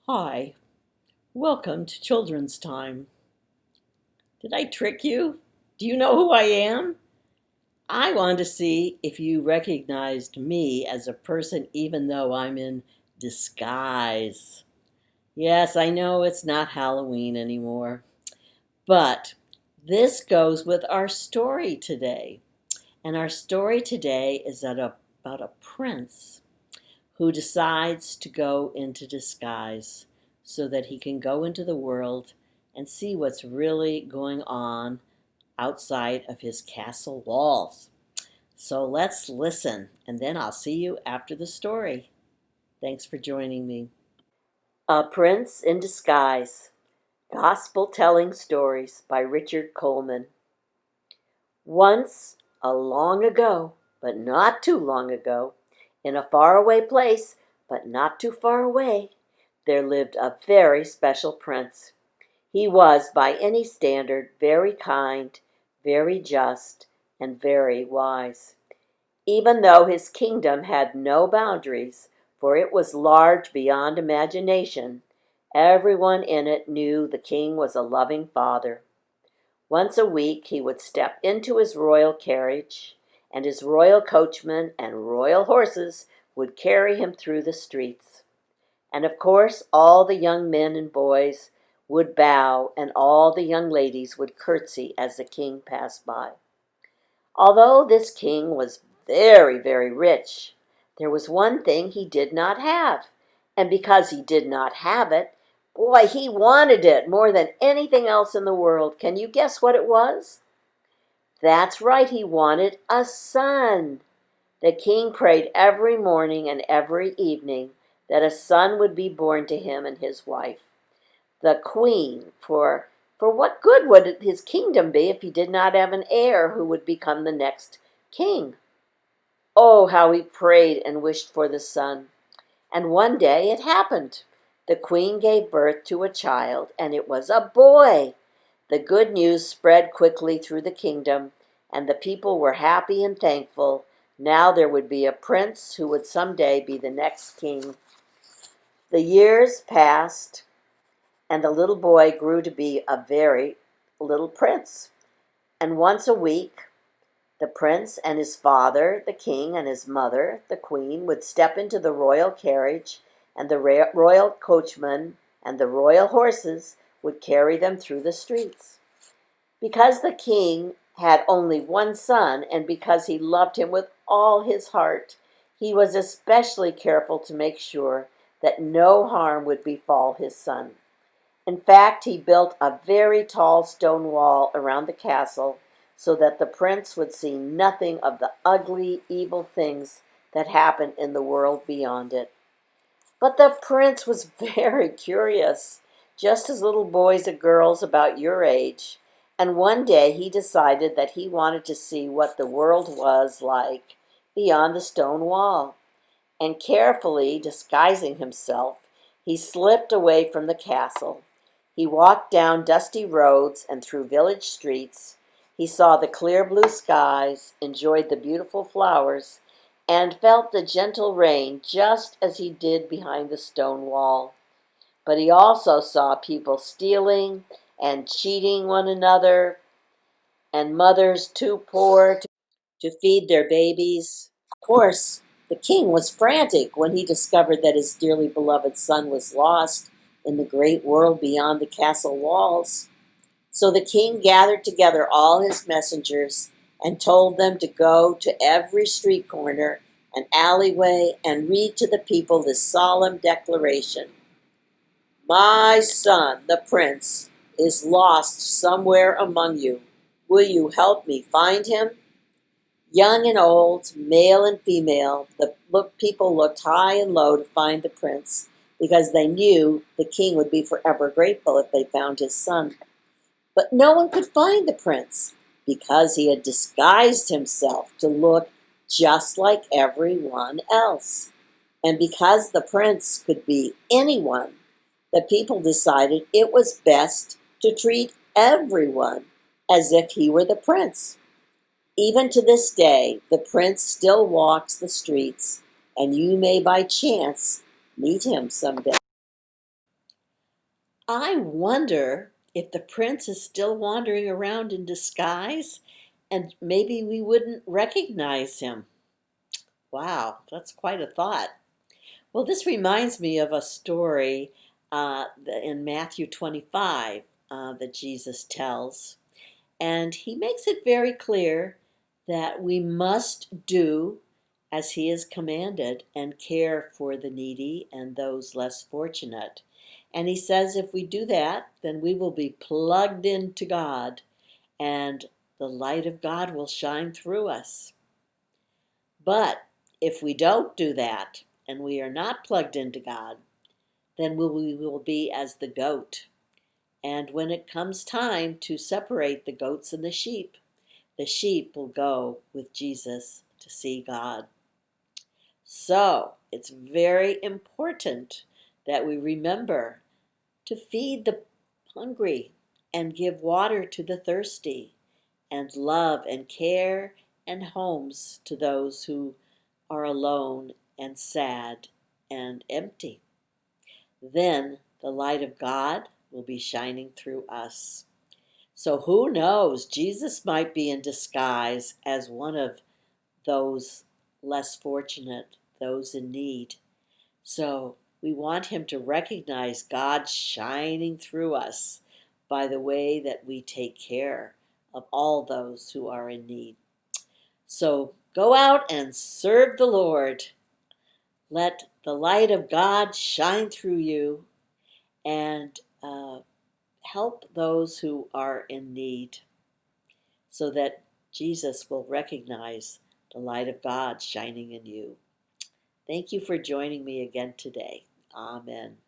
Hi, welcome to Children's Time. Did I trick you? Do you know who I am? I wanted to see if you recognized me as a person even though I'm in disguise. Yes, I know it's not Halloween anymore, but this goes with our story today. And our story today is about a prince who decides to go into disguise so that he can go into the world and see what's really going on outside of his castle walls. So let's listen, and then I'll see you after the story. Thanks for joining me. A Prince in Disguise, Gospel Telling Stories by Richard Coleman. Once, a long ago, but not too long ago, in a faraway place, but not too far away, there lived a very special prince. He was, by any standard, very kind, very just, and very wise. Even though his kingdom had no boundaries, for it was large beyond imagination, everyone in it knew the king was a loving father. Once a week he would step into his royal carriage, and his royal coachman and royal horses would carry him through the streets. And of course all the young men and boys would bow, and all the young ladies would curtsy as the king passed by. Although this king was very, very rich, there was one thing he did not have. And because he did not have it, boy, he wanted it more than anything else in the world. Can you guess what it was? That's right, he wanted a son. The king prayed every morning and every evening that a son would be born to him and his wife, the queen, for what good would his kingdom be if he did not have an heir who would become the next king? Oh, how he prayed and wished for the son. And one day it happened. The queen gave birth to a child, and it was a boy. The good news spread quickly through the kingdom, and the people were happy and thankful. Now there would be a prince who would someday be the next king. The years passed, and the little boy grew to be a very little prince. And once a week, the prince and his father, the king, and his mother, the queen, would step into the royal carriage, and the royal coachman and the royal horses would carry them through the streets. Because the king had only one son, and because he loved him with all his heart, he was especially careful to make sure that no harm would befall his son. In fact, he built a very tall stone wall around the castle so that the prince would see nothing of the ugly, evil things that happened in the world beyond it. But the prince was very curious, just as little boys and girls about your age, and one day he decided that he wanted to see what the world was like beyond the stone wall. And carefully disguising himself, he slipped away from the castle. He walked down dusty roads and through village streets. He saw the clear blue skies, enjoyed the beautiful flowers, and felt the gentle rain just as he did behind the stone wall. But he also saw people stealing and cheating one another, and mothers too poor to feed their babies. Of course, the king was frantic when he discovered that his dearly beloved son was lost in the great world beyond the castle walls. So the king gathered together all his messengers and told them to go to every street corner and alleyway and read to the people this solemn declaration: "My son, the prince, is lost somewhere among you. Will you help me find him?" Young and old, male and female, the people looked high and low to find the prince, because they knew the king would be forever grateful if they found his son. But no one could find the prince, because he had disguised himself to look just like everyone else. And because the prince could be anyone, the people decided it was best to treat everyone as if he were the prince. Even to this day, the prince still walks the streets, and you may by chance meet him someday. I wonder if the prince is still wandering around in disguise and maybe we wouldn't recognize him. Wow, that's quite a thought. Well, this reminds me of a story in Matthew 25 that Jesus tells. And he makes it very clear that we must do as he has commanded and care for the needy and those less fortunate. And he says if we do that, then we will be plugged into God and the light of God will shine through us. But if we don't do that and we are not plugged into God, then we will be as the goat. And when it comes time to separate the goats and the sheep will go with Jesus to see God. So it's very important that we remember to feed the hungry and give water to the thirsty and love and care and homes to those who are alone and sad and empty. Then the light of God will be shining through us. So who knows? Jesus might be in disguise as one of those less fortunate, those in need. So we want him to recognize God shining through us by the way that we take care of all those who are in need. So go out and serve the Lord. Let the light of God shine through you and help those who are in need so that Jesus will recognize the light of God shining in you. Thank you for joining me again today. Amen.